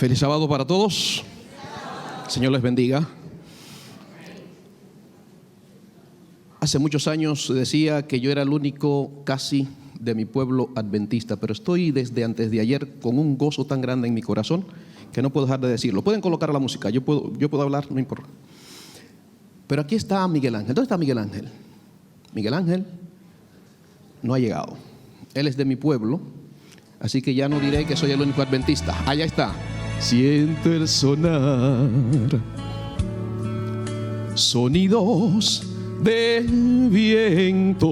Feliz sábado para todos. Señor les bendiga. Hace muchos años decía que yo era el único casi de mi pueblo adventista, pero estoy desde antes de ayer con un gozo tan grande en mi corazón que no puedo dejar de decirlo. Pueden colocar la música, yo puedo hablar, no importa. Pero aquí está Miguel Ángel. ¿Dónde está Miguel Ángel? Miguel Ángel no ha llegado. Él es de mi pueblo, así que ya no diré que soy el único adventista. Allá está. Siento el sonar, sonidos de vientos,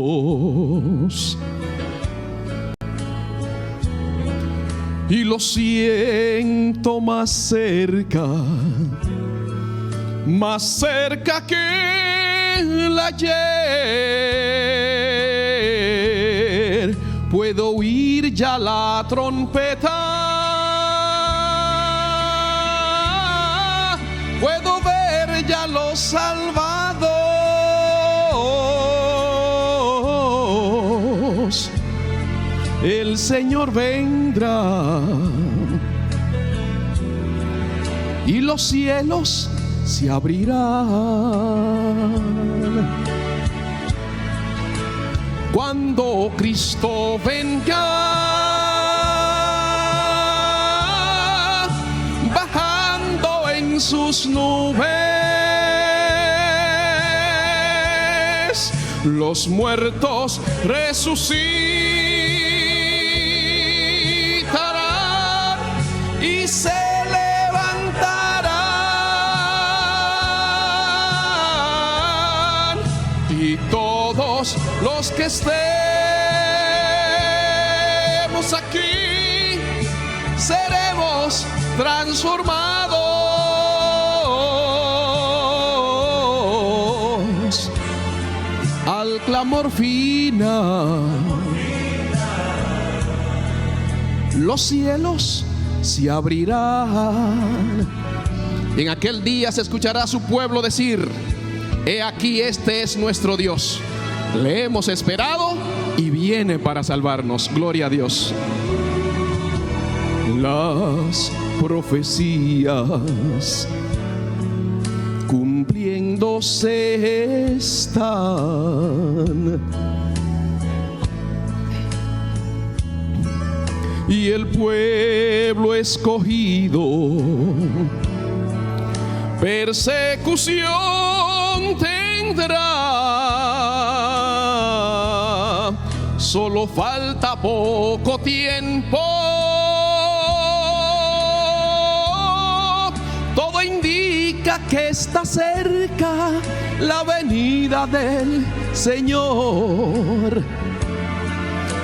y lo siento más cerca que el ayer. Puedo oír ya la trompeta, puedo ver ya los salvados. El Señor vendrá y los cielos se abrirán. Cuando Cristo venga, bajando en sus nubes, los muertos resucitarán y se levantarán, y todos los que estemos aquí seremos transformados al clamor final. Los cielos se abrirán. En aquel día se escuchará a su pueblo decir: he aquí, este es nuestro Dios. Le hemos esperado y viene para salvarnos. Gloria a Dios. Las profecías cumpliéndose están, y el pueblo escogido persecución tendrá. Solo falta poco tiempo. Todo indica que está cerca la venida del Señor.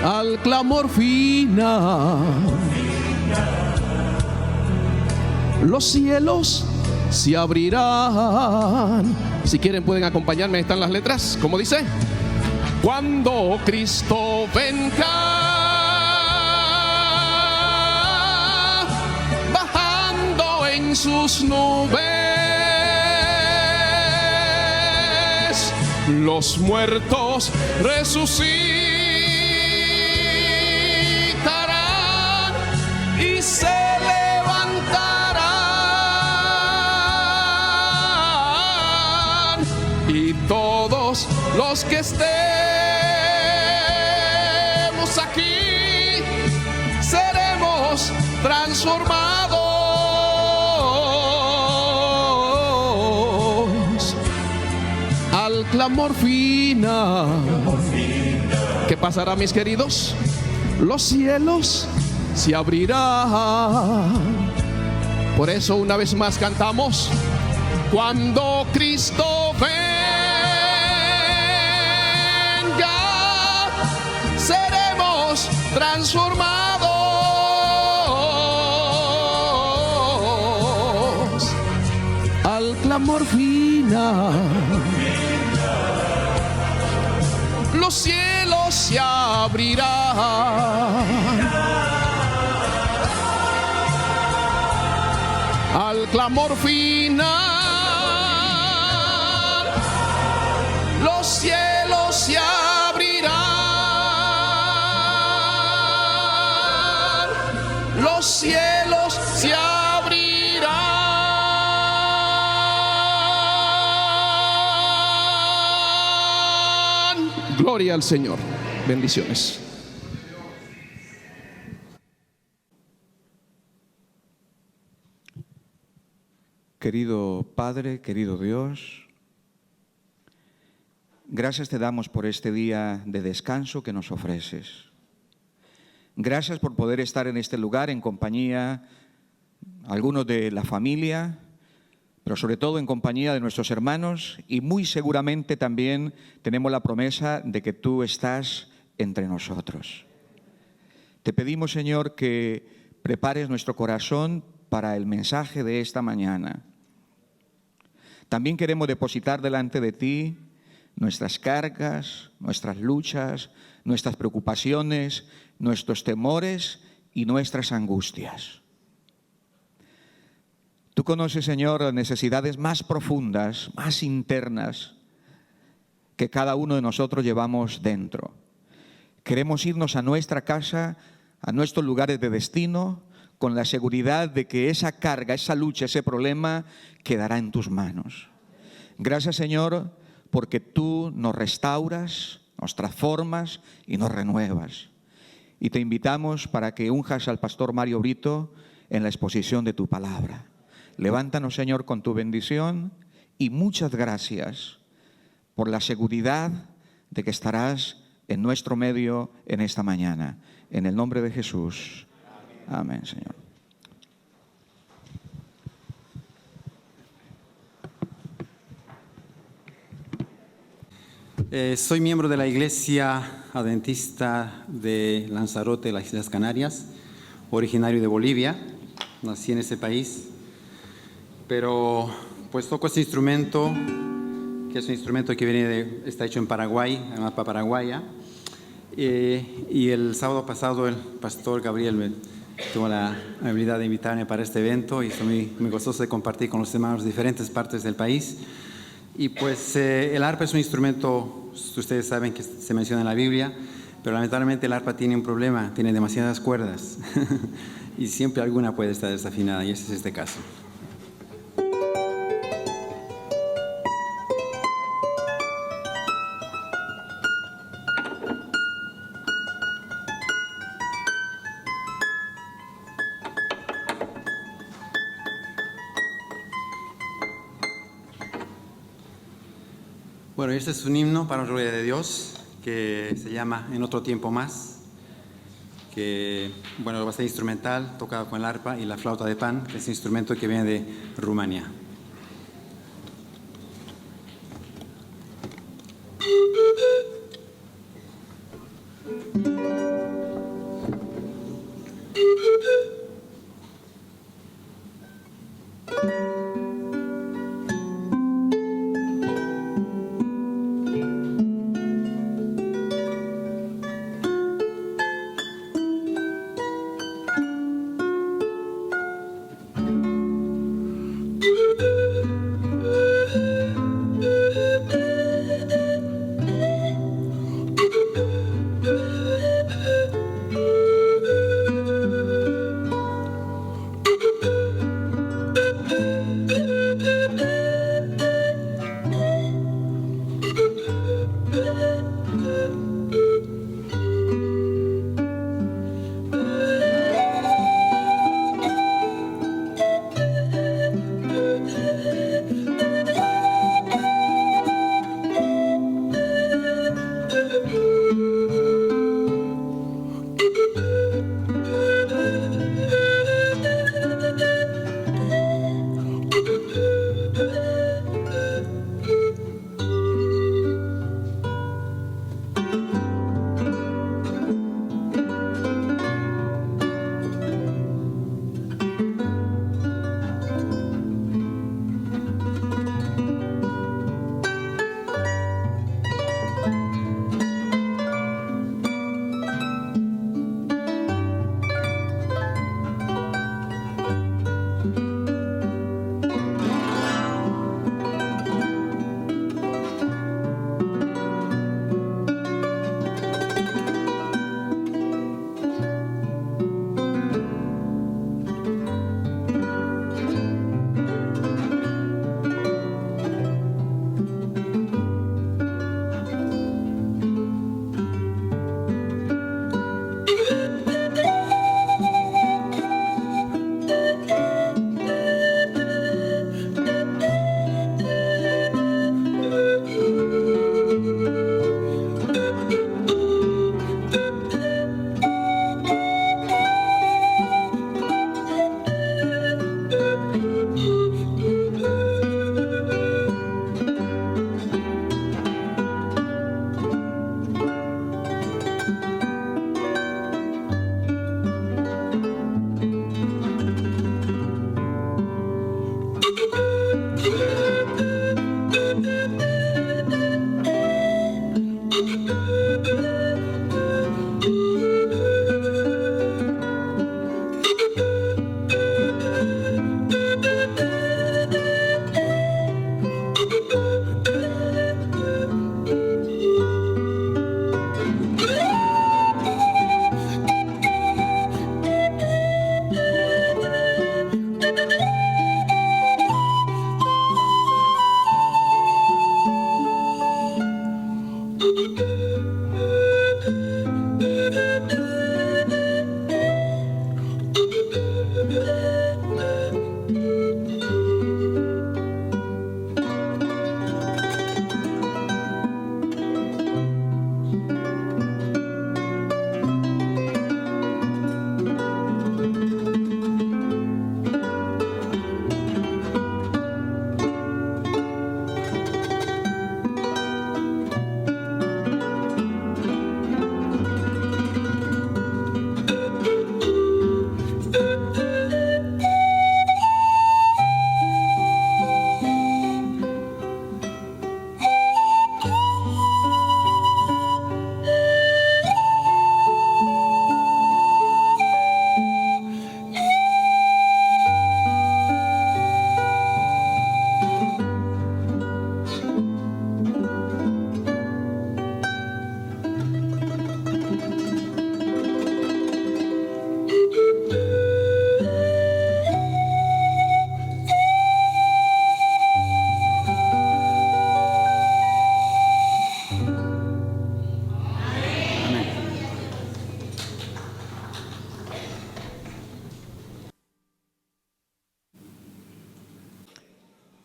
Al clamor final, los cielos se abrirán. Si quieren pueden acompañarme, están las letras, como dice: cuando Cristo venga, bajando en sus nubes, los muertos resucitarán y se levantarán, y todos los que estemos aquí seremos transformados al clamor final. ¿Qué pasará, mis queridos? Los cielos se abrirán. Por eso una vez más cantamos: cuando Cristo venga, seremos transformados al clamor final. Los cielos se abrirán al clamor final. Los cielos se abrirán. Los cielos se abrirán. Gloria al Señor. Bendiciones. Querido Padre, querido Dios, gracias te damos por este día de descanso que nos ofreces. Gracias por poder estar en este lugar en compañía, algunos de la familia, pero sobre todo en compañía de nuestros hermanos, y muy seguramente también tenemos la promesa de que tú estás entre nosotros. Te pedimos, Señor, que prepares nuestro corazón para el mensaje de esta mañana. También queremos depositar delante de ti nuestras cargas, nuestras luchas, nuestras preocupaciones, nuestros temores y nuestras angustias. Tú conoces, Señor, las necesidades más profundas, más internas que cada uno de nosotros llevamos dentro. Queremos irnos a nuestra casa, a nuestros lugares de destino, con la seguridad de que esa carga, esa lucha, ese problema quedará en tus manos. Gracias, Señor, porque tú nos restauras, nos transformas y nos renuevas. Y te invitamos para que unjas al pastor Mario Brito en la exposición de tu palabra. Levántanos, Señor, con tu bendición, y muchas gracias por la seguridad de que estarás en nuestro medio en esta mañana. En el nombre de Jesús. Amén, Señor. Soy miembro de la Iglesia Adventista de Lanzarote, las Islas Canarias, originario de Bolivia. Nací en ese país, pero pues toco este instrumento, que es un instrumento que está hecho en Paraguay, en mapa paraguaya. Y el sábado pasado el pastor Gabriel tuvo la habilidad de invitarme para este evento, y estoy muy gozoso de compartir con los hermanos de diferentes partes del país. Y pues el arpa es un instrumento, ustedes saben que se menciona en la Biblia, pero lamentablemente el arpa tiene un problema, tiene demasiadas cuerdas y siempre alguna puede estar desafinada, y ese es este caso. Bueno, este es un himno para la gloria de Dios que se llama En otro tiempo más, que bueno, va a ser instrumental, tocado con el arpa y la flauta de pan, que es un instrumento que viene de Rumania.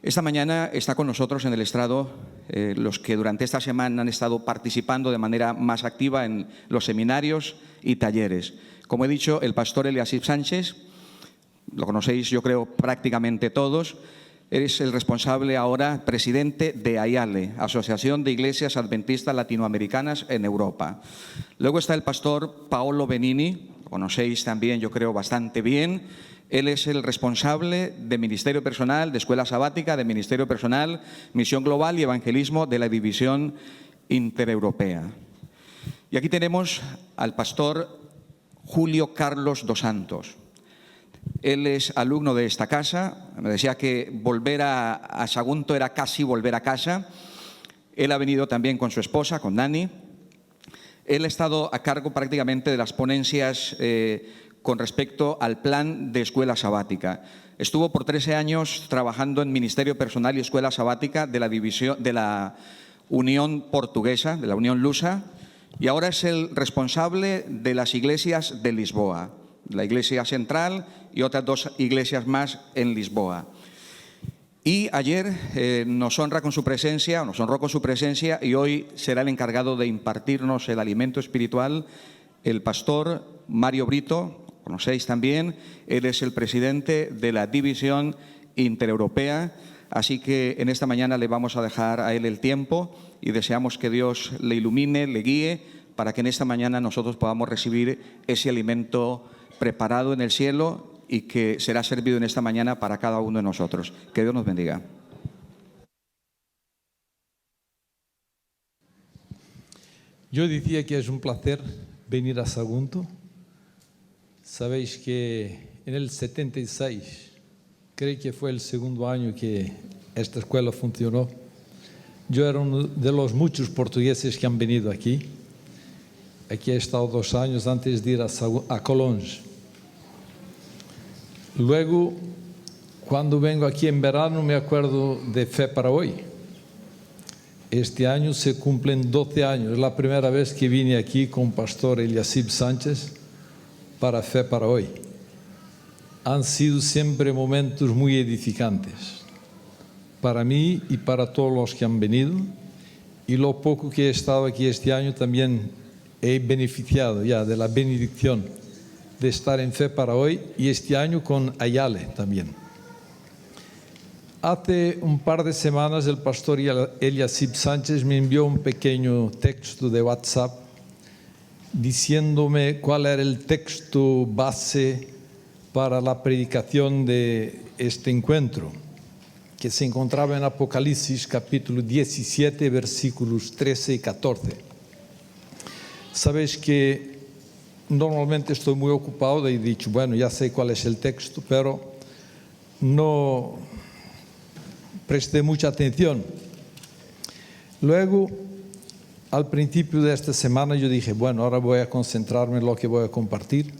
Esta mañana está con nosotros en el estrado los que durante esta semana han estado participando de manera más activa en los seminarios y talleres. Como he dicho, el pastor Eliasib Sánchez, lo conocéis yo creo prácticamente todos, es el responsable ahora, presidente de AIALE, Asociación de Iglesias Adventistas Latinoamericanas en Europa. Luego está el pastor Paolo Benini, lo conocéis también yo creo bastante bien. Él es el responsable de Ministerio Personal, de Escuela Sabática, de Ministerio Personal, Misión Global y Evangelismo de la División Intereuropea. Y aquí tenemos al pastor Julio Carlos dos Santos. Él es alumno de esta casa. Me decía que volver a Sagunto era casi volver a casa. Él ha venido también con su esposa, con Dani. Él ha estado a cargo prácticamente de las ponencias con respecto al plan de escuela sabática. Estuvo por 13 años trabajando en Ministerio Personal y Escuela Sabática de la división de la Unión Portuguesa, de la Unión Lusa, y ahora es el responsable de las iglesias de Lisboa, la Iglesia Central y otras 2 iglesias más en Lisboa. Y ayer nos honró con su presencia y hoy será el encargado de impartirnos el alimento espiritual el pastor Mario Brito. Conocéis también, él es el presidente de la División Intereuropea, así que en esta mañana le vamos a dejar a él el tiempo y deseamos que Dios le ilumine, le guíe, para que en esta mañana nosotros podamos recibir ese alimento preparado en el cielo y que será servido en esta mañana para cada uno de nosotros. Que Dios nos bendiga. Yo decía que es un placer venir a Sagunto. Sabéis que en el 76, creo que fue el segundo año que esta escuela funcionó, yo era uno de los muchos portugueses que han venido aquí. Aquí he estado 2 años antes de ir a Colonge. Luego, cuando vengo aquí en verano, me acuerdo de Fe para Hoy. Este año se cumplen 12 años. Es la primera vez que vine aquí con el pastor Eliasib Sánchez para Fe para Hoy. Han sido siempre momentos muy edificantes para mí y para todos los que han venido. Y lo poco que he estado aquí este año también he beneficiado ya de la benedicción de estar en Fe para Hoy y este año con AIALE también. Hace un par de semanas el pastor Eliasib Sánchez me envió un pequeño texto de WhatsApp diciéndome cuál era el texto base para la predicación de este encuentro, que se encontraba en Apocalipsis capítulo 17, versículos 13 y 14. Sabéis que normalmente estoy muy ocupado y he dicho, bueno, ya sé cuál es el texto, pero no presté mucha atención. Luego, al principio de esta semana, yo dije, bueno, ahora voy a concentrarme en lo que voy a compartir.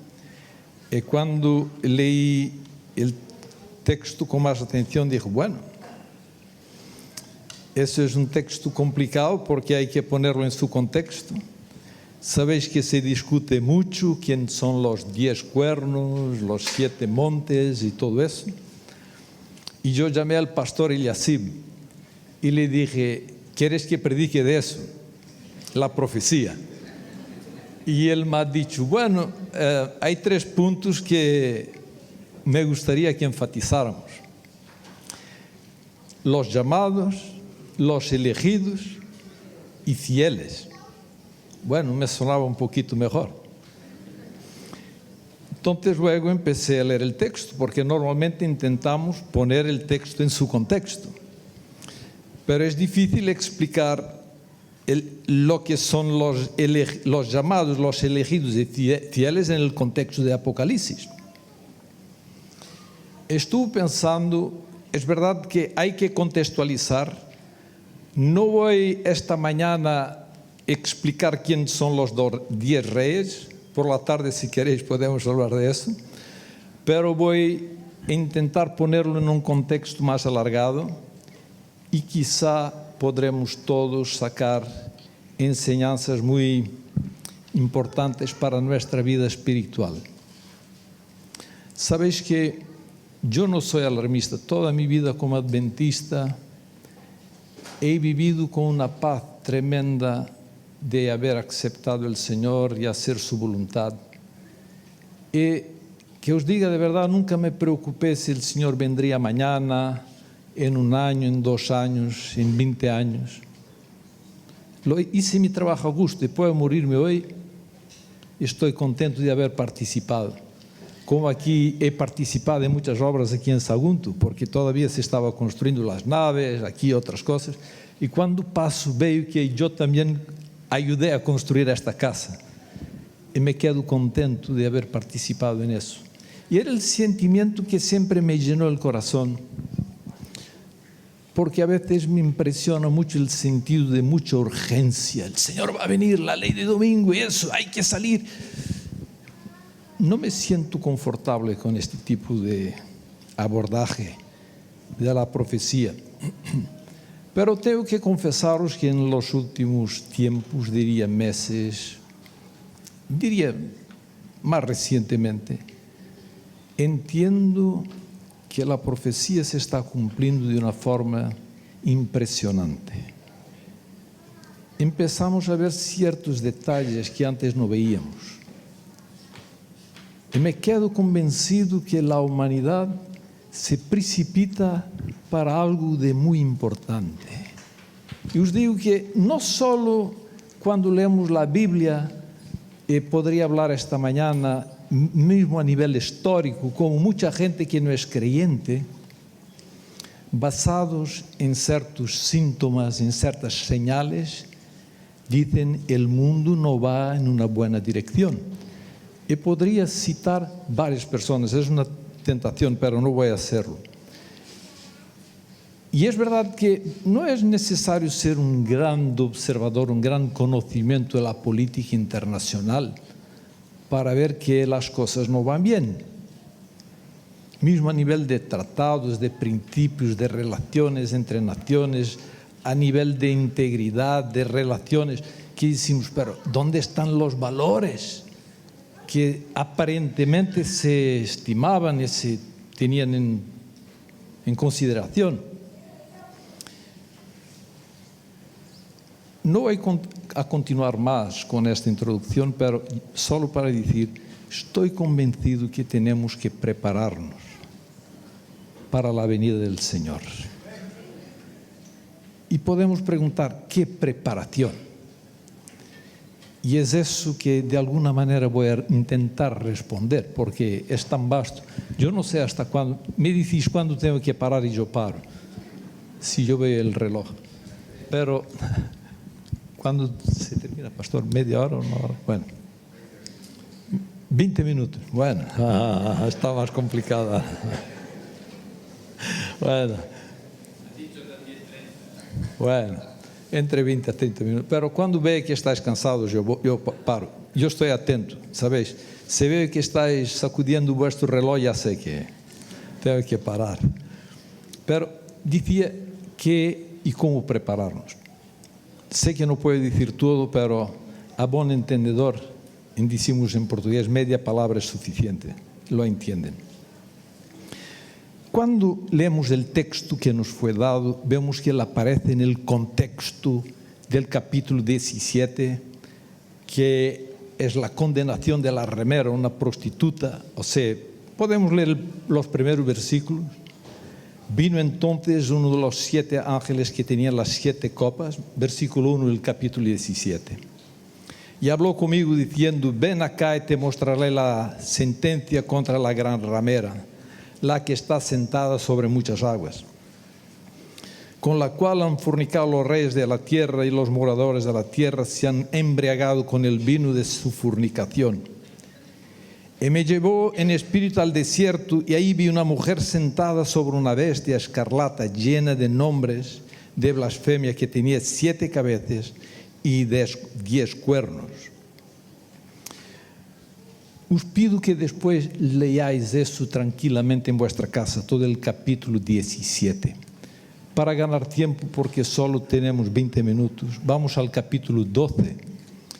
Y cuando leí el texto con más atención, dije, bueno, eso es un texto complicado porque hay que ponerlo en su contexto. Sabéis que se discute mucho quién son los 10 cuernos, los 7 montes y todo eso. Y yo llamé al pastor Eliasib y le dije, ¿quieres que predique de eso? La profecía. Y él me ha dicho, bueno, hay 3 puntos que me gustaría que enfatizáramos. Los llamados, los elegidos y fieles. Bueno, me sonaba un poquito mejor. Entonces luego empecé a leer el texto, porque normalmente intentamos poner el texto en su contexto. Pero es difícil explicar lo que son los llamados, los elegidos y fieles en el contexto de Apocalipsis. Estuve pensando, es verdad que hay que contextualizar. No voy esta mañana a explicar quién son los 10 reyes. Por la tarde, si queréis, podemos hablar de eso. Pero voy a intentar ponerlo en un contexto más alargado y quizá podremos todos sacar enseñanzas muy importantes para nuestra vida espiritual. Sabéis que yo no soy alarmista. Toda mi vida como adventista he vivido con una paz tremenda de haber aceptado el Señor y hacer su voluntad. Y que os diga de verdad, nunca me preocupé si el Señor vendría mañana, en 1 año, en 2 años, en 20 años. Hice mi trabajo a gusto y puedo morirme hoy. Estoy contento de haber participado. Como aquí he participado en muchas obras aquí en Sagunto, porque todavía se estaba construyendo las naves, aquí otras cosas. Y cuando paso veo que yo también ayudé a construir esta casa. Y me quedo contento de haber participado en eso. Y era el sentimiento que siempre me llenó el corazón. Porque a veces me impresiona mucho el sentido de mucha urgencia. El Señor va a venir, la ley de domingo y eso, hay que salir. No me siento confortable con este tipo de abordaje de la profecía. Pero tengo que confesaros que en los últimos tiempos, diría meses, diría más recientemente, entiendo que la profecía se está cumpliendo de una forma impresionante. Empezamos a ver ciertos detalles que antes no veíamos. Y me quedo convencido que la humanidad se precipita para algo de muy importante. Y os digo que no solo cuando leemos la Biblia, podría hablar esta mañana, mismo a nivel histórico, como mucha gente que no es creyente, basados en ciertos síntomas, en ciertas señales, dicen el mundo no va en una buena dirección. Y podría citar varias personas, es una tentación, pero no voy a hacerlo. Y es verdad que no es necesario ser un gran observador, un gran conocimiento de la política internacional para ver que las cosas no van bien. Mismo a nivel de tratados, de principios, de relaciones entre naciones, a nivel de integridad, de relaciones, que decimos, pero ¿dónde están los valores que aparentemente se estimaban y se tenían en consideración? No voy a continuar más con esta introducción, pero solo para decir, estoy convencido que tenemos que prepararnos para la venida del Señor. Y podemos preguntar, ¿qué preparación? Y es eso que de alguna manera voy a intentar responder, porque es tan vasto. Yo no sé hasta cuándo, me decís cuándo tengo que parar y yo paro, si yo veo el reloj. Pero, ¿cuándo se termina, pastor? ¿Media hora o 1 hora? Bueno, 20 minutos. Bueno, está más complicada. Bueno, entre 20 a 30 minutos. Pero cuando ve que estáis cansados, yo paro. Yo estoy atento, ¿sabéis? Si veo que estáis sacudiendo vuestro reloj, ya sé que tengo que parar. Pero decía que, ¿y cómo prepararnos? Sé que no puedo decir todo, pero a buen entendedor, decimos en portugués, media palabra es suficiente. Lo entienden. Cuando leemos el texto que nos fue dado, vemos que él aparece en el contexto del capítulo 17, que es la condenación de la ramera, una prostituta. O sea, podemos leer los primeros versículos. Vino entonces uno de los 7 ángeles que tenían las 7 copas, versículo 1 del capítulo 17. Y habló conmigo diciendo, ven acá y te mostraré la sentencia contra la gran ramera, la que está sentada sobre muchas aguas, con la cual han fornicado los reyes de la tierra y los moradores de la tierra se han embriagado con el vino de su fornicación. Y me llevó en espíritu al desierto y ahí vi una mujer sentada sobre una bestia escarlata llena de nombres de blasfemia que tenía 7 cabezas y 10 cuernos. Os pido que después leáis eso tranquilamente en vuestra casa, todo el capítulo 17. Para ganar tiempo, porque solo tenemos 20 minutos, vamos al capítulo 12.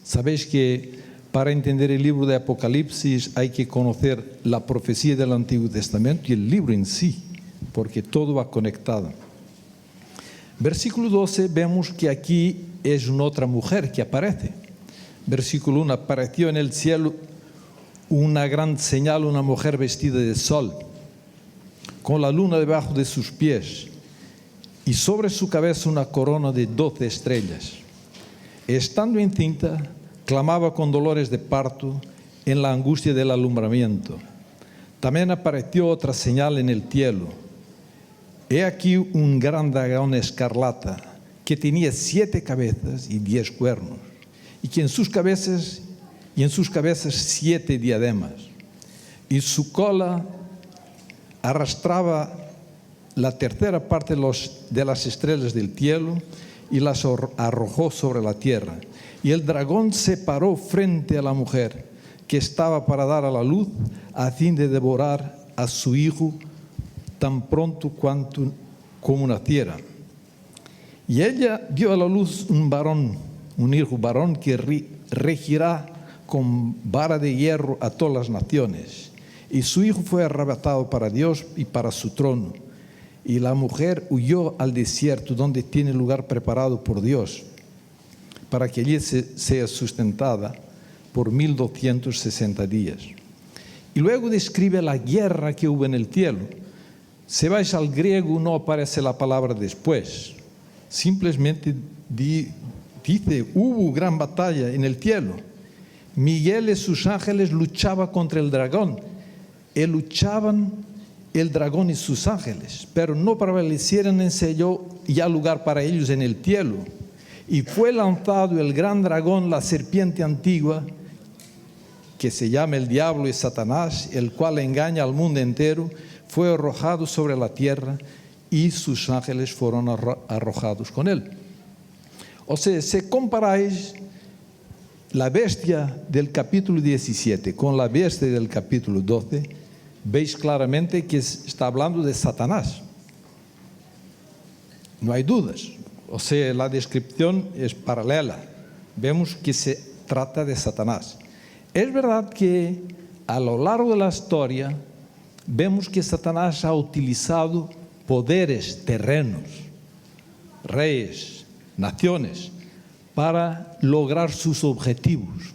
Sabéis que Para entender el libro de Apocalipsis hay que conocer la profecía del Antiguo Testamento y el libro en sí, porque todo va conectado. Versículo 12, vemos que aquí es una otra mujer que aparece. Versículo 1, apareció en el cielo una gran señal, una mujer vestida de sol, con la luna debajo de sus pies, y sobre su cabeza una corona de 12 estrellas. Estando encinta, clamaba con dolores de parto en la angustia del alumbramiento. También apareció otra señal en el cielo. He aquí un gran dragón escarlata, que tenía 7 cabezas y 10 cuernos, y que en sus cabezas 7 diademas, y su cola arrastraba la tercera parte de las estrellas del cielo y las arrojó sobre la tierra. Y el dragón se paró frente a la mujer que estaba para dar a la luz, a fin de devorar a su hijo tan pronto como naciera. Y ella dio a la luz un hijo varón que regirá con vara de hierro a todas las naciones. Y su hijo fue arrebatado para Dios y para su trono. Y la mujer huyó al desierto, donde tiene lugar preparado por Dios, para que allí sea sustentada por 1260 días. Y luego describe la guerra que hubo en el cielo. Si vais al griego, no aparece la palabra después. Simplemente dice, hubo gran batalla en el cielo. Miguel y sus ángeles luchaban contra el dragón. Y luchaban el dragón y sus ángeles, pero no prevalecieron en sello ya lugar para ellos en el cielo. Y fue lanzado el gran dragón, la serpiente antigua, que se llama el diablo y Satanás, el cual engaña al mundo entero, fue arrojado sobre la tierra y sus ángeles fueron arrojados con él. O sea, si comparáis la bestia del capítulo 17 con la bestia del capítulo 12, veis claramente que está hablando de Satanás. No hay dudas. O sea, la descripción es paralela. Vemos que se trata de Satanás. Es verdad que a lo largo de la historia vemos que Satanás ha utilizado poderes terrenos, reyes, naciones, para lograr sus objetivos.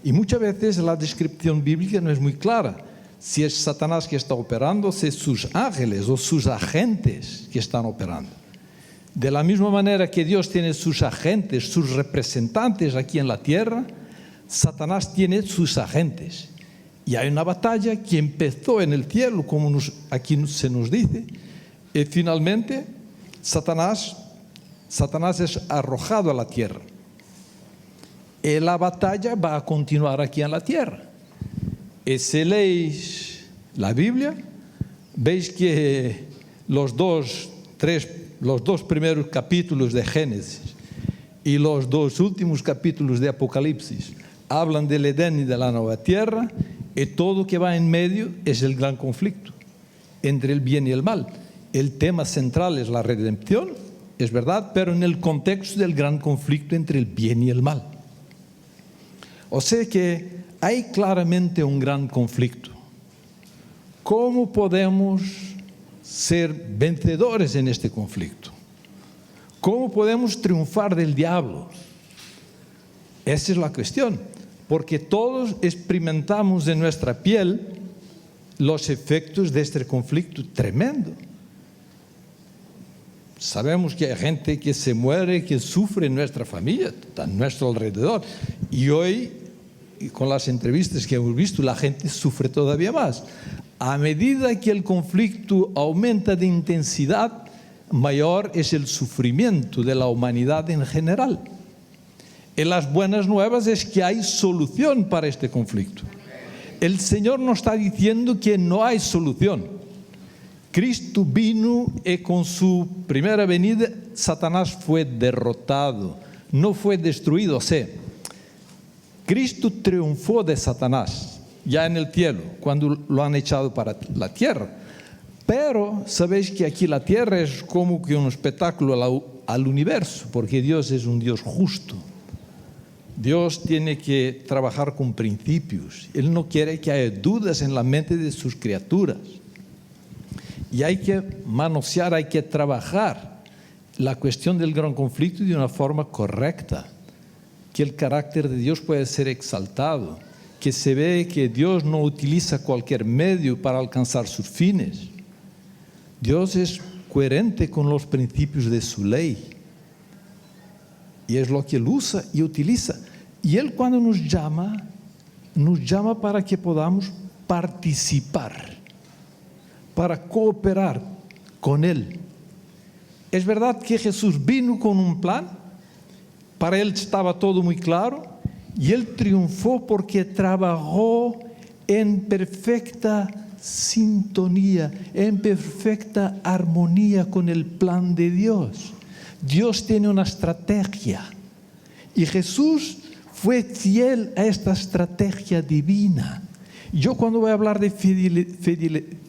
Y muchas veces la descripción bíblica no es muy clara. Si es Satanás que está operando, si es sus ángeles o sus agentes que están operando. De la misma manera que Dios tiene sus agentes, sus representantes aquí en la tierra, Satanás tiene sus agentes. Y hay una batalla que empezó en el cielo, como aquí se nos dice, y finalmente Satanás es arrojado a la tierra. Y la batalla va a continuar aquí en la tierra. Y si leéis la Biblia, veis que los dos primeros capítulos de Génesis y los 2 últimos capítulos de Apocalipsis hablan del Edén y de la nueva tierra, y todo que va en medio es el gran conflicto entre el bien y el mal. El tema central es la redención, es verdad, pero en el contexto del gran conflicto entre el bien y el mal. O sea que hay claramente un gran conflicto. ¿Cómo podemos ser vencedores en este conflicto? ¿Cómo podemos triunfar del diablo? Esa es la cuestión, porque todos experimentamos en nuestra piel los efectos de este conflicto tremendo. Sabemos que hay gente que se muere, que sufre en nuestra familia, a nuestro alrededor. Y hoy, con las entrevistas que hemos visto, la gente sufre todavía más. A medida que el conflicto aumenta de intensidad, mayor es el sufrimiento de la humanidad en general. Y las buenas nuevas es que hay solución para este conflicto. El Señor nos está diciendo que no hay solución. Cristo vino y con su primera venida Satanás fue derrotado, no fue destruido. O sea, Cristo triunfó de Satanás ya en el cielo, cuando lo han echado para la tierra. Pero sabéis que aquí la tierra es como que un espectáculo al universo, porque Dios es un Dios justo. Dios tiene que trabajar con principios. Él no quiere que haya dudas en la mente de sus criaturas. Y hay que manosear, hay que trabajar la cuestión del gran conflicto de una forma correcta, que el carácter de Dios puede ser exaltado, que se ve que Dios no utiliza cualquier medio para alcanzar sus fines. Dios es coherente con los principios de su ley. Y es lo que Él usa y utiliza. Y Él, cuando nos llama para que podamos participar, para cooperar con Él. Es verdad que Jesús vino con un plan, para Él estaba todo muy claro, y Él triunfó porque trabajó en perfecta sintonía, en perfecta armonía con el plan de Dios. Dios tiene una estrategia y Jesús fue fiel a esta estrategia divina. Yo, cuando voy a hablar de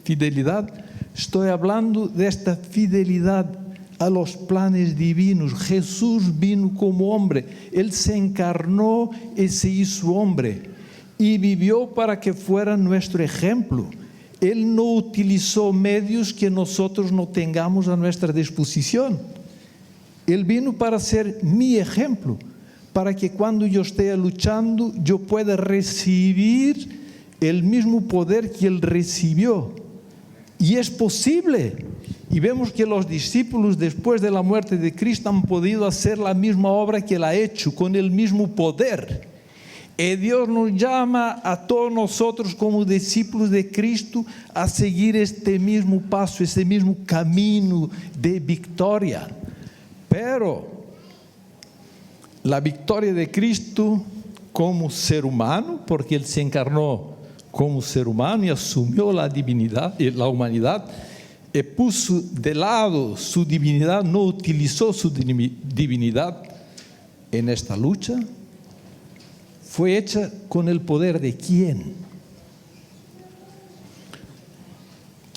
fidelidad, estoy hablando de esta fidelidad a los planes divinos. Jesús vino como hombre, Él se encarnó y se hizo hombre y vivió para que fuera nuestro ejemplo. Él no utilizó medios que nosotros no tengamos a nuestra disposición. Él vino para ser mi ejemplo, para que cuando yo esté luchando, yo pueda recibir el mismo poder que Él recibió. Y es posible. Y vemos que los discípulos, después de la muerte de Cristo, han podido hacer la misma obra que Él ha hecho, con el mismo poder. Y Dios nos llama a todos nosotros como discípulos de Cristo a seguir este mismo paso, este mismo camino de victoria. Pero la victoria de Cristo como ser humano, porque Él se encarnó como ser humano y asumió la divinidad y la humanidad, y puso de lado su divinidad, no utilizó su divinidad en esta lucha, fue hecha con el poder de ¿quién?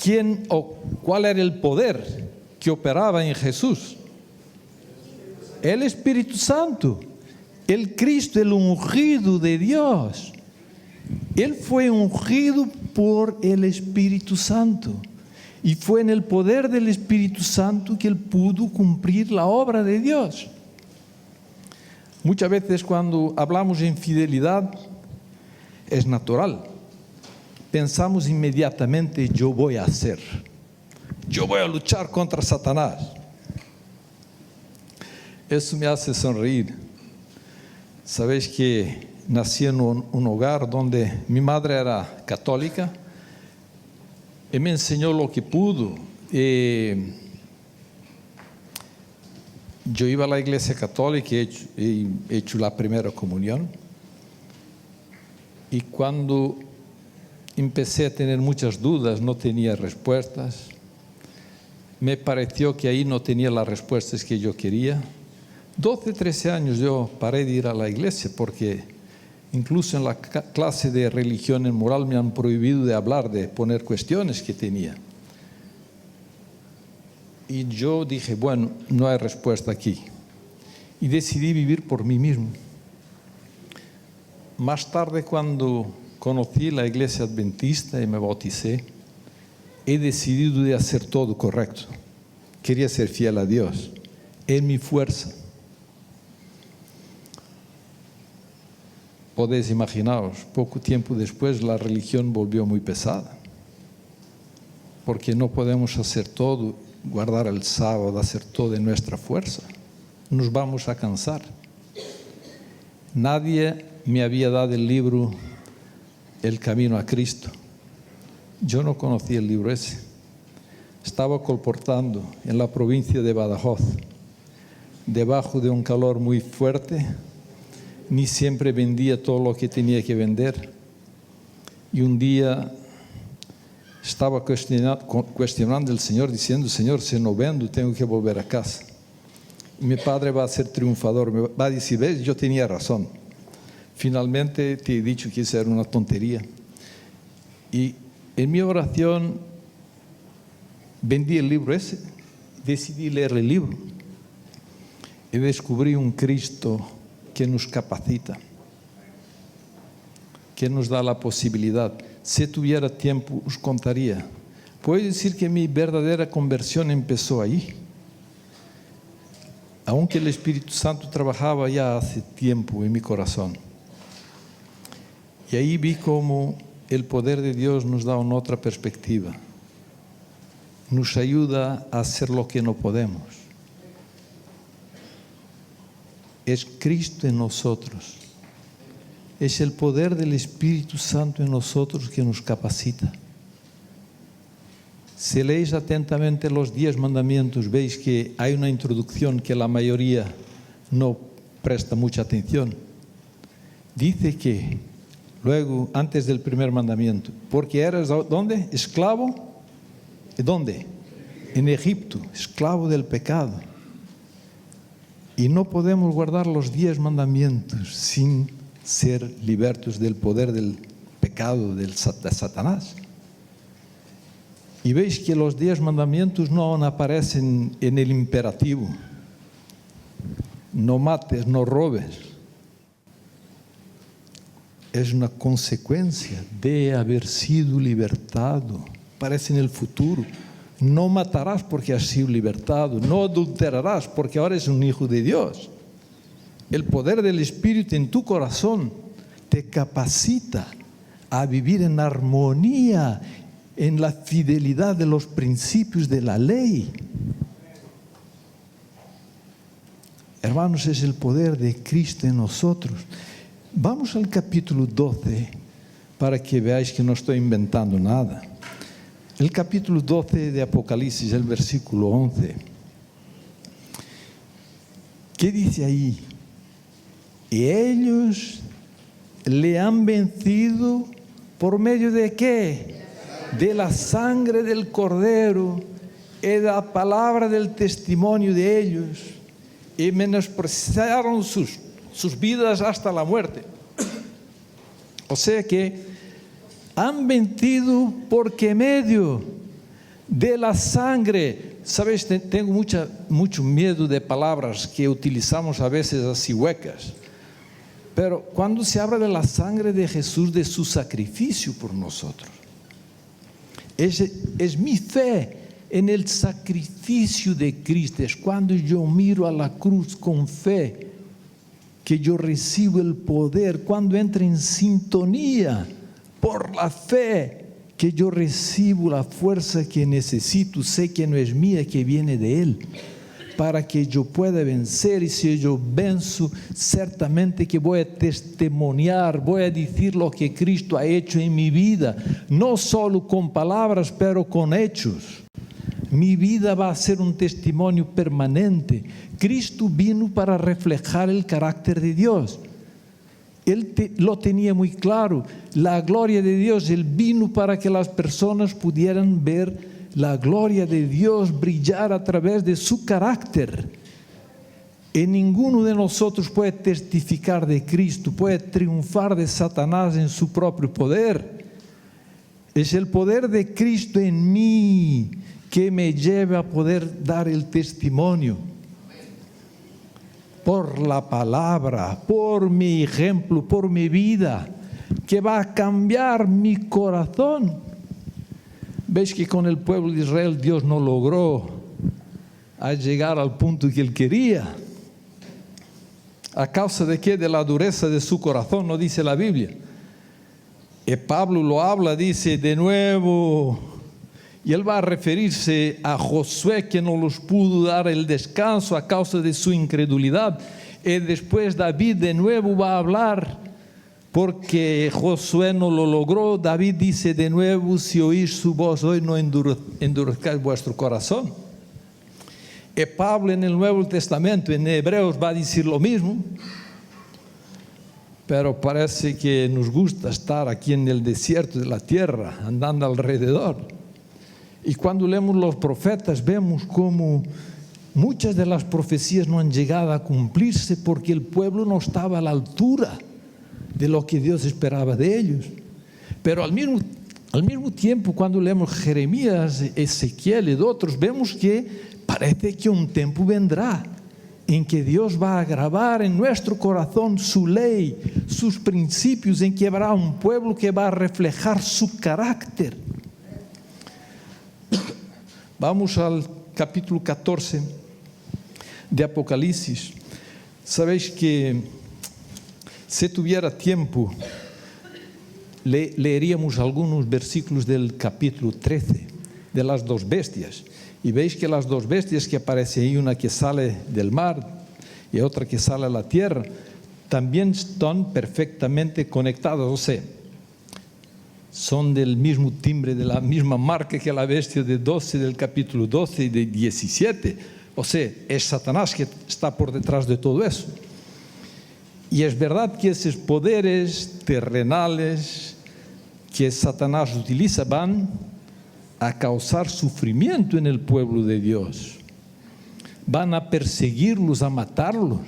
¿Quién o cuál era el poder que operaba en Jesús? El Espíritu Santo, el Cristo, el ungido de Dios. Él fue ungido por el Espíritu Santo. Y fue en el poder del Espíritu Santo que Él pudo cumplir la obra de Dios. Muchas veces cuando hablamos de infidelidad, es natural. Pensamos inmediatamente, yo voy a hacer. Yo voy a luchar contra Satanás. Eso me hace sonreír. Sabéis que nací en un hogar donde mi madre era católica y me enseñó lo que pudo. Yo iba a la iglesia católica y he hecho la primera comunión. Y cuando empecé a tener muchas dudas, no tenía respuestas. Me pareció que ahí no tenía las respuestas que yo quería. 12, 13 años yo paré de ir a la iglesia porque incluso en la clase de religión y moral me han prohibido de hablar, de poner cuestiones que tenía. Y yo dije, bueno, no hay respuesta aquí. Y decidí vivir por mí mismo. Más tarde, cuando conocí la iglesia adventista y me bauticé, he decidido de hacer todo correcto. Quería ser fiel a Dios, en mi fuerza. Podéis imaginaros, poco tiempo después la religión volvió muy pesada, porque no podemos hacer todo, guardar el sábado, hacer todo de nuestra fuerza. Nos vamos a cansar. Nadie me había dado el libro El Camino a Cristo. Yo no conocía el libro ese. Estaba colportando en la provincia de Badajoz, debajo de un calor muy fuerte. Ni siempre vendía todo lo que tenía que vender. Y un día estaba cuestionando al Señor, diciendo, Señor, si no vendo, tengo que volver a casa. Y mi padre va a ser triunfador, me va a decir, ves, yo tenía razón. Finalmente te he dicho que eso era una tontería. Y en mi oración vendí el libro ese, decidí leer el libro. Y descubrí un Cristo que nos capacita, que nos da la posibilidad. Si tuviera tiempo, os contaría. Puedo decir que mi verdadera conversión empezó ahí. Aunque el Espíritu Santo trabajaba ya hace tiempo en mi corazón. Y ahí vi cómo el poder de Dios nos da una otra perspectiva. Nos ayuda a hacer lo que no podemos. Es Cristo en nosotros. Es el poder del Espíritu Santo en nosotros que nos capacita. Si leéis atentamente los 10 mandamientos, veis que hay una introducción que la mayoría no presta mucha atención. Dice que, luego, antes del primer mandamiento, porque eras, ¿dónde? Esclavo. ¿Dónde? En Egipto, esclavo del pecado. Y no podemos guardar los 10 mandamientos sin ser libertos del poder del pecado de Satanás. Y veis que los 10 mandamientos no aparecen en el imperativo. No mates, no robes. Es una consecuencia de haber sido libertado. Aparece en el futuro. No matarás porque has sido libertado. No adulterarás porque ahora eres un hijo de Dios. El poder del Espíritu en tu corazón te capacita a vivir en armonía, en la fidelidad de los principios de la ley. Hermanos, es el poder de Cristo en nosotros. Vamos al capítulo 12 para que veáis que no estoy inventando nada. El capítulo 12 de Apocalipsis, el versículo 11. ¿Qué dice ahí? Y ellos le han vencido por medio de ¿qué? De la sangre del Cordero y de la palabra del testimonio de ellos, y menospreciaron sus vidas hasta la muerte. O sea que han vencido por qué medio de la sangre. Sabéis, tengo mucho miedo de palabras que utilizamos a veces así huecas. Pero cuando se habla de la sangre de Jesús, de su sacrificio por nosotros, es mi fe en el sacrificio de Cristo. Es cuando yo miro a la cruz con fe que yo recibo el poder. Cuando entro en sintonía por la fe, que yo recibo la fuerza que necesito. Sé que no es mía, que viene de Él, para que yo pueda vencer. Y si yo venzo, certamente que voy a testimoniar, voy a decir lo que Cristo ha hecho en mi vida, no solo con palabras, pero con hechos. Mi vida va a ser un testimonio permanente. Cristo vino para reflejar el carácter de Dios. Él lo tenía muy claro. La gloria de Dios, Él vino para que las personas pudieran ver la gloria de Dios brillar a través de su carácter. Y ninguno de nosotros puede testificar de Cristo, puede triunfar de Satanás en su propio poder. Es el poder de Cristo en mí que me lleva a poder dar el testimonio. Por la palabra, por mi ejemplo, por mi vida, que va a cambiar mi corazón. Veis que con el pueblo de Israel Dios no logró llegar al punto que Él quería. ¿A causa de qué? De la dureza de su corazón, no dice la Biblia. Y Pablo lo habla, dice de nuevo, y él va a referirse a Josué, que no los pudo dar el descanso a causa de su incredulidad. Y después David de nuevo va a hablar, porque Josué no lo logró. David dice de nuevo, si oís su voz hoy, no endurezcáis vuestro corazón. Y Pablo en el Nuevo Testamento, en Hebreos, va a decir lo mismo. Pero parece que nos gusta estar aquí en el desierto de la tierra, andando alrededor. Y cuando leemos los profetas, vemos cómo muchas de las profecías no han llegado a cumplirse porque el pueblo no estaba a la altura de lo que Dios esperaba de ellos. Pero al mismo tiempo, cuando leemos Jeremías, Ezequiel y otros, vemos que parece que un tiempo vendrá en que Dios va a grabar en nuestro corazón su ley, sus principios, en que habrá un pueblo que va a reflejar su carácter. Vamos al capítulo 14 de Apocalipsis. Sabéis que si tuviera tiempo, leeríamos algunos versículos del capítulo 13, de las dos bestias. Y veis que las dos bestias que aparecen ahí, una que sale del mar y otra que sale a la tierra, también están perfectamente conectadas, o sea, son del mismo timbre, de la misma marca que la bestia de 12 del capítulo 12 y de 17. O sea, es Satanás que está por detrás de todo eso. Y es verdad que esos poderes terrenales que Satanás utiliza van a causar sufrimiento en el pueblo de Dios. Van a perseguirlos, a matarlos.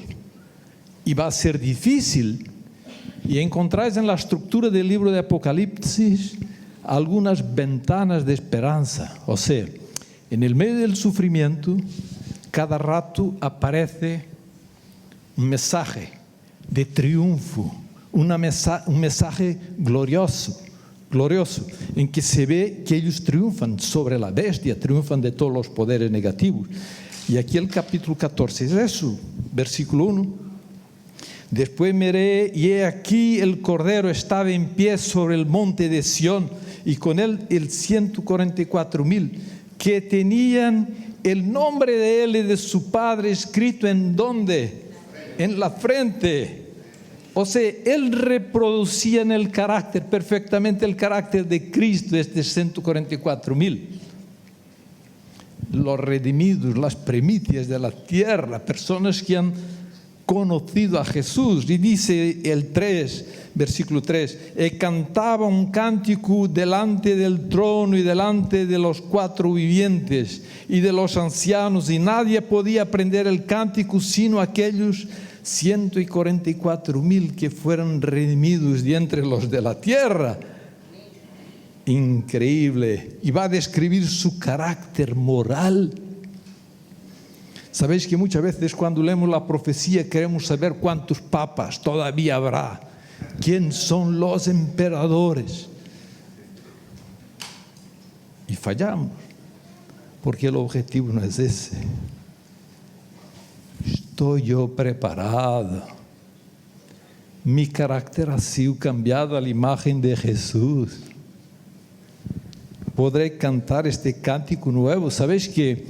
Y va a ser difícil. Y encontráis en la estructura del libro de Apocalipsis algunas ventanas de esperanza. O sea, en el medio del sufrimiento, cada rato aparece un mensaje de triunfo, un mensaje glorioso, en que se ve que ellos triunfan sobre la bestia, triunfan de todos los poderes negativos. Y aquí el capítulo 14 es eso, versículo 1. Después miré y he aquí el Cordero estaba en pie sobre el monte de Sión y con él 144,000 que tenían el nombre de él y de su padre escrito en ¿dónde? En la frente. O sea, él reproducía en el carácter, perfectamente el carácter de Cristo, 144,000. Los redimidos, las primicias de la tierra, personas que han conocido a Jesús. Y dice el 3, versículo 3, y cantaba un cántico delante del trono y delante de los 4 vivientes y de los ancianos, y nadie podía aprender el cántico sino aquellos 144,000 que fueron redimidos de entre los de la tierra. Increíble. Y va a describir su carácter moral. Sabéis que muchas veces cuando leemos la profecía queremos saber cuántos papas todavía habrá, quién son los emperadores. Y fallamos, porque el objetivo no es ese. Estoy yo preparado. Mi carácter ha sido cambiado a la imagen de Jesús. Podré cantar este cántico nuevo. Sabéis que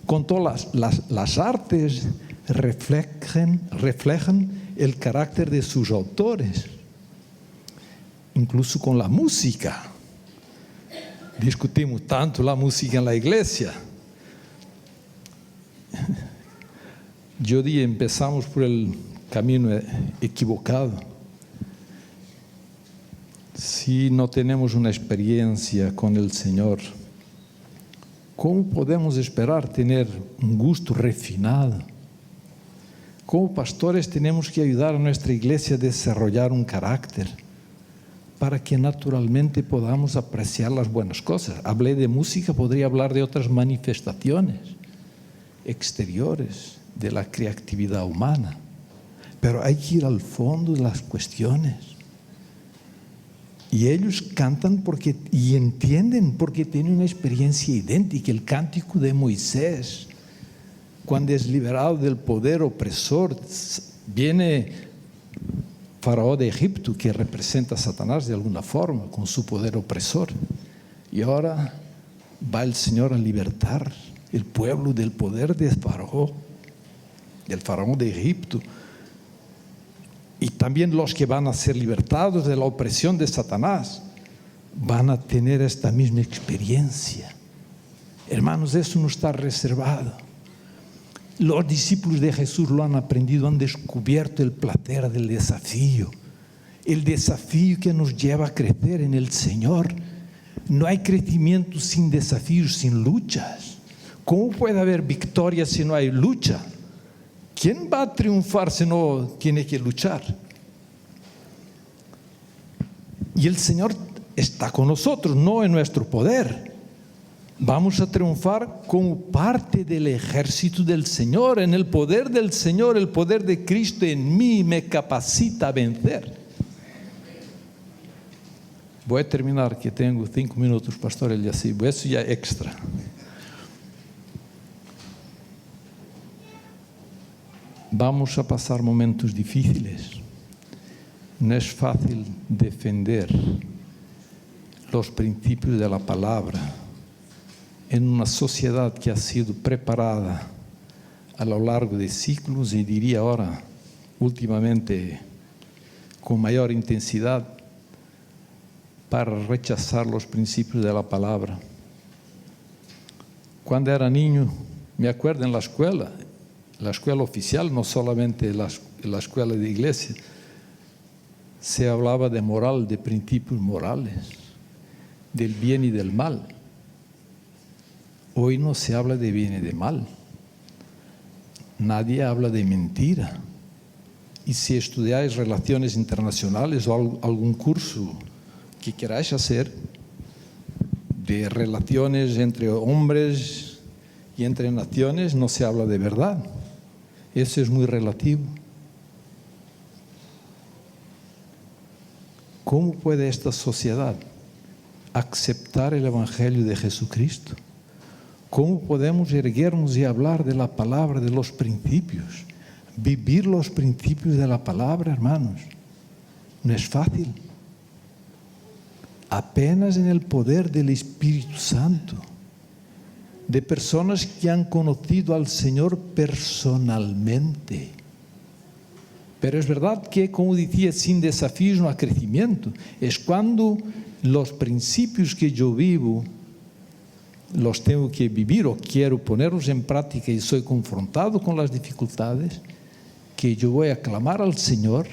con todas las artes reflejan el carácter de sus autores. Incluso con la música. Discutimos tanto la música en la iglesia. Yo dije, empezamos por el camino equivocado. Si no tenemos una experiencia con el Señor, ¿cómo podemos esperar tener un gusto refinado? Como pastores tenemos que ayudar a nuestra iglesia a desarrollar un carácter para que naturalmente podamos apreciar las buenas cosas. Hablé de música, podría hablar de otras manifestaciones exteriores de la creatividad humana, pero hay que ir al fondo de las cuestiones. Y ellos cantan y entienden porque tienen una experiencia idéntica. El cántico de Moisés, cuando es liberado del poder opresor, viene Faraón de Egipto, que representa a Satanás de alguna forma, con su poder opresor. Y ahora va el Señor a libertar el pueblo del poder de Faraón, del Faraón de Egipto. Y también los que van a ser libertados de la opresión de Satanás van a tener esta misma experiencia. Hermanos, eso no está reservado. Los discípulos de Jesús lo han aprendido, han descubierto el placer del desafío. El desafío que nos lleva a crecer en el Señor. No hay crecimiento sin desafíos, sin luchas. ¿Cómo puede haber victoria si no hay lucha? ¿Quién va a triunfar si no tiene que luchar? Y el Señor está con nosotros, no en nuestro poder. Vamos a triunfar como parte del ejército del Señor, en el poder del Señor. El poder de Cristo en mí me capacita a vencer. Voy a terminar, que tengo 5 minutos, pastor Eliasib. Eso ya extra. Vamos a pasar momentos difíciles. No es fácil defender los principios de la palabra en una sociedad que ha sido preparada a lo largo de siglos, y diría ahora, últimamente, con mayor intensidad, para rechazar los principios de la palabra. Cuando era niño, me acuerdo en la escuela oficial, no solamente la escuela de iglesia, se hablaba de moral, de principios morales, del bien y del mal. Hoy no se habla de bien y de mal. Nadie habla de mentira. Y si estudiáis relaciones internacionales o algún curso que queráis hacer de relaciones entre hombres y entre naciones, no se habla de verdad. Eso es muy relativo. ¿Cómo puede esta sociedad aceptar el Evangelio de Jesucristo? ¿Cómo podemos erguernos y hablar de la palabra, de los principios? Vivir los principios de la palabra, hermanos, no es fácil. Apenas en el poder del Espíritu Santo, de personas que han conocido al Señor personalmente. Pero es verdad que, como decía, sin desafíos no hay crecimiento. Es cuando los principios que yo vivo los tengo que vivir o quiero ponerlos en práctica y soy confrontado con las dificultades, que yo voy a clamar al Señor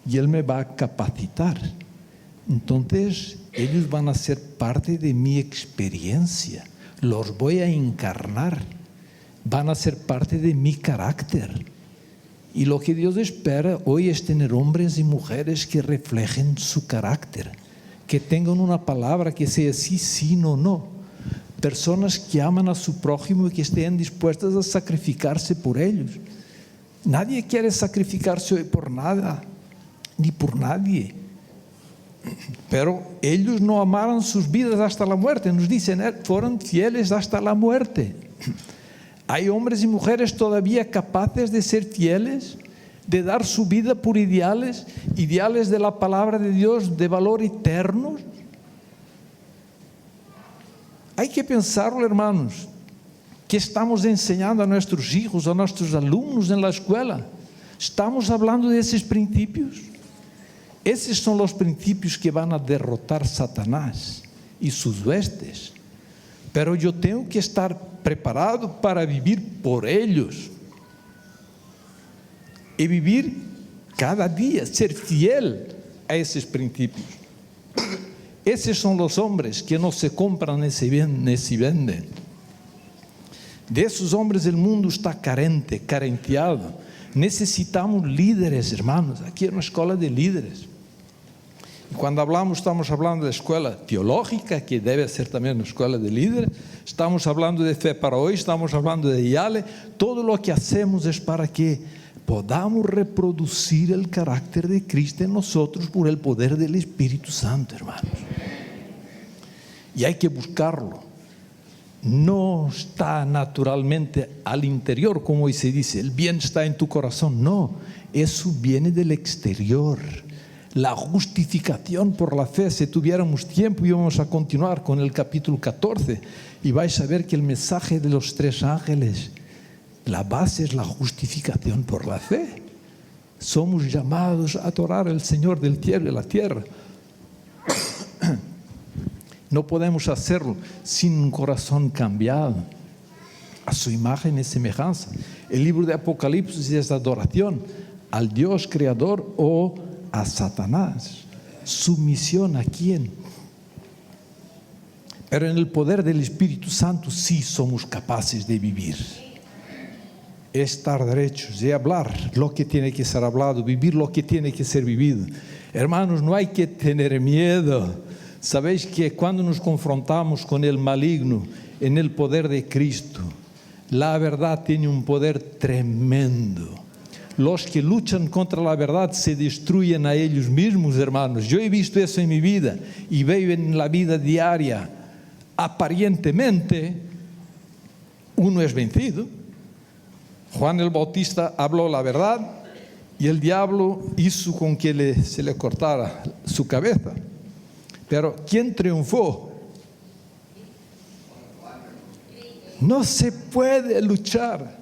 y Él me va a capacitar. Entonces ellos van a ser parte de mi experiencia, los voy a encarnar, van a ser parte de mi carácter. Y lo que Dios espera hoy es tener hombres y mujeres que reflejen su carácter, que tengan una palabra que sea sí, sí, no, no. Personas que aman a su prójimo y que estén dispuestas a sacrificarse por ellos. Nadie quiere sacrificarse hoy por nada, ni por nadie. Pero ellos no amaron sus vidas hasta la muerte. Nos dicen, fueron fieles hasta la muerte. Hay hombres y mujeres todavía capaces de ser fieles, de dar su vida por ideales de la palabra de Dios, de valor eterno. Hay que pensarlo, hermanos, que estamos enseñando a nuestros hijos, a nuestros alumnos en la escuela. Estamos hablando de esos principios. Esos son los principios que van a derrotar Satanás y sus huestes. Pero yo tengo que estar preparado para vivir por ellos. Y vivir cada día, ser fiel a esos principios. Esos son los hombres que no se compran ni se venden. De esos hombres el mundo está carenteado. Necesitamos líderes, hermanos. Aquí es una escuela de líderes. Cuando hablamos, estamos hablando de escuela teológica, que debe ser también una escuela de líderes. Estamos hablando de Fe para Hoy, estamos hablando de IALE. Todo lo que hacemos es para que podamos reproducir el carácter de Cristo en nosotros por el poder del Espíritu Santo, hermanos. Y hay que buscarlo. No está naturalmente al interior, como hoy se dice, el bien está en tu corazón. No, eso viene del exterior. La justificación por la fe. Si tuviéramos tiempo íbamos a continuar con el capítulo 14 y vais a ver que el mensaje de los 3 ángeles, la base es la justificación por la fe. Somos llamados a adorar al Señor del cielo y de la tierra. No podemos hacerlo sin un corazón cambiado a su imagen y semejanza. El libro de Apocalipsis es adoración al Dios creador o a Satanás. Sumisión a quién. Pero en el poder del Espíritu Santo sí somos capaces de vivir. Estar derechos de hablar lo que tiene que ser hablado, vivir lo que tiene que ser vivido. Hermanos, no hay que tener miedo Sabéis que cuando nos confrontamos con el maligno en el poder de Cristo, la verdad tiene un poder tremendo. Los que luchan contra la verdad se destruyen a ellos mismos, hermanos. Yo he visto eso en mi vida y veo en la vida diaria. Aparentemente, uno es vencido. Juan el Bautista habló la verdad y el diablo hizo con que se le cortara su cabeza. Pero ¿quién triunfó? No se puede luchar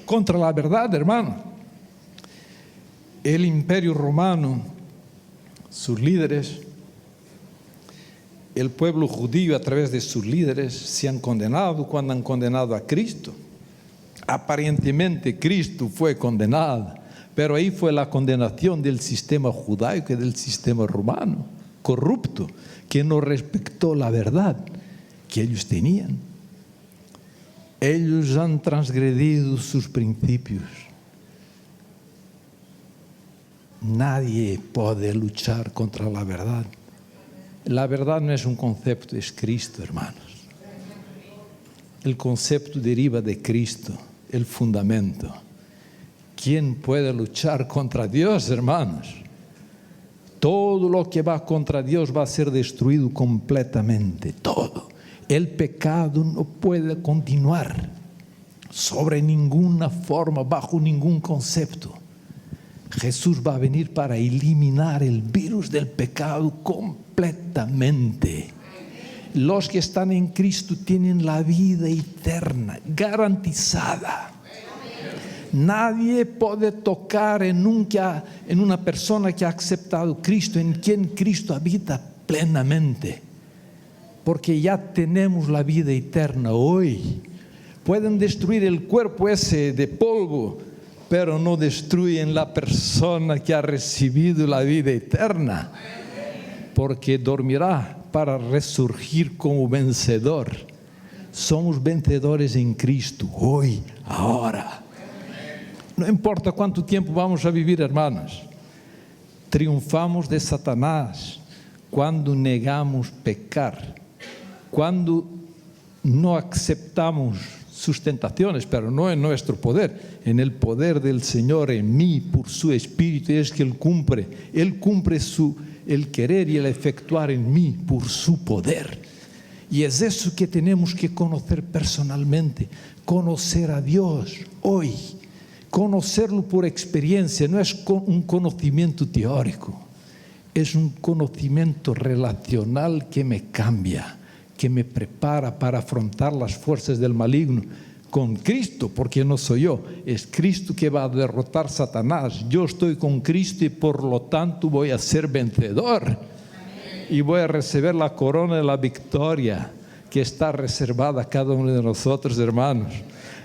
contra la verdad, hermano. El Imperio Romano, sus líderes, el pueblo judío a través de sus líderes se han condenado cuando han condenado a Cristo. Aparentemente Cristo fue condenado, pero ahí fue la condenación del sistema judaico y del sistema romano, corrupto, que no respetó la verdad que ellos tenían. Ellos han transgredido sus principios. Nadie puede luchar contra la verdad. La verdad no es un concepto, es Cristo, hermanos. El concepto deriva de Cristo, el fundamento. ¿Quién puede luchar contra Dios, hermanos? Todo lo que va contra Dios va a ser destruido completamente, todo. El pecado no puede continuar sobre ninguna forma, bajo ningún concepto. Jesús va a venir para eliminar el virus del pecado completamente. Los que están en Cristo tienen la vida eterna, garantizada. Nadie puede tocar en una persona que ha aceptado a Cristo, en quien Cristo habita plenamente. Porque ya tenemos la vida eterna hoy. Pueden destruir el cuerpo ese de polvo, pero no destruyen la persona que ha recibido la vida eterna, porque dormirá para resurgir como vencedor. Somos vencedores en Cristo, hoy, ahora. No importa cuánto tiempo vamos a vivir, hermanos. Triunfamos de Satanás cuando negamos pecar, cuando no aceptamos sus tentaciones, pero no en nuestro poder, en el poder del Señor en mí, por su Espíritu, es que Él cumple el querer y el efectuar en mí, por su poder. Y es eso que tenemos que conocer personalmente, conocer a Dios hoy, conocerlo por experiencia, no es un conocimiento teórico, es un conocimiento relacional que me cambia, que me prepara para afrontar las fuerzas del maligno con Cristo, porque no soy yo, es Cristo que va a derrotar a Satanás. Yo estoy con Cristo y por lo tanto voy a ser vencedor y voy a recibir la corona de la victoria que está reservada a cada uno de nosotros, hermanos.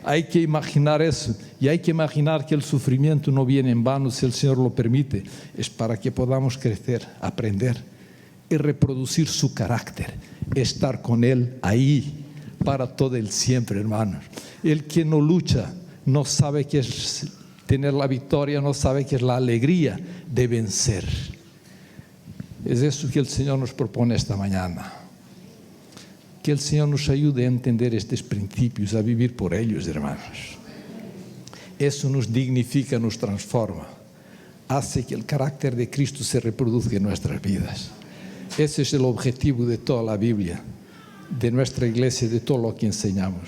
Hay que imaginar eso y hay que imaginar que el sufrimiento no viene en vano si el Señor lo permite, es para que podamos crecer, aprender y reproducir su carácter, estar con Él ahí para todo el siempre, hermanos. El que no lucha no sabe qué es tener la victoria, no sabe qué es la alegría de vencer. Es eso que el Señor nos propone esta mañana. Que el Señor nos ayude a entender estos principios, a vivir por ellos, hermanos. Eso nos dignifica, nos transforma, hace que el carácter de Cristo se reproduzca en nuestras vidas. Ese es el objetivo de toda la Biblia, de nuestra iglesia, de todo lo que enseñamos.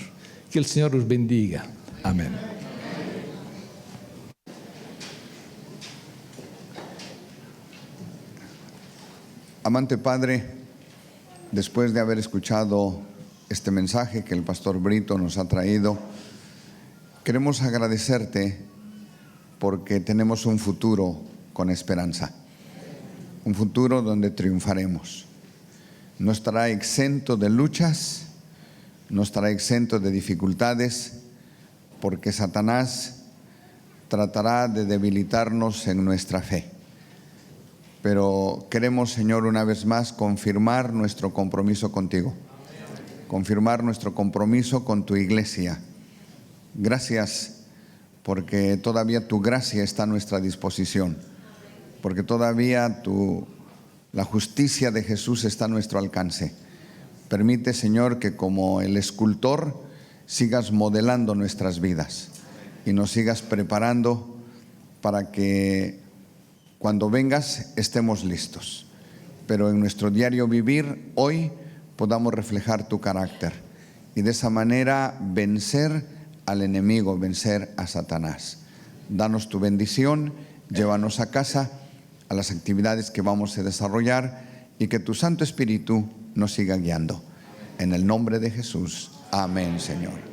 Que el Señor os bendiga. Amén. Amante Padre, después de haber escuchado este mensaje que el pastor Brito nos ha traído, queremos agradecerte porque tenemos un futuro con esperanza. Un futuro donde triunfaremos. No estará exento de luchas, no estará exento de dificultades, porque Satanás tratará de debilitarnos en nuestra fe. Pero queremos, Señor, una vez más confirmar nuestro compromiso contigo, confirmar nuestro compromiso con tu iglesia. Gracias, porque todavía tu gracia está a nuestra disposición, porque todavía tu La justicia de Jesús está a nuestro alcance. Permite, Señor, que como el escultor sigas modelando nuestras vidas y nos sigas preparando para que cuando vengas estemos listos. Pero en nuestro diario vivir hoy podamos reflejar tu carácter y de esa manera vencer al enemigo, vencer a Satanás. Danos tu bendición, llévanos a casa, a las actividades que vamos a desarrollar y que tu Santo Espíritu nos siga guiando. En el nombre de Jesús. Amén, Señor.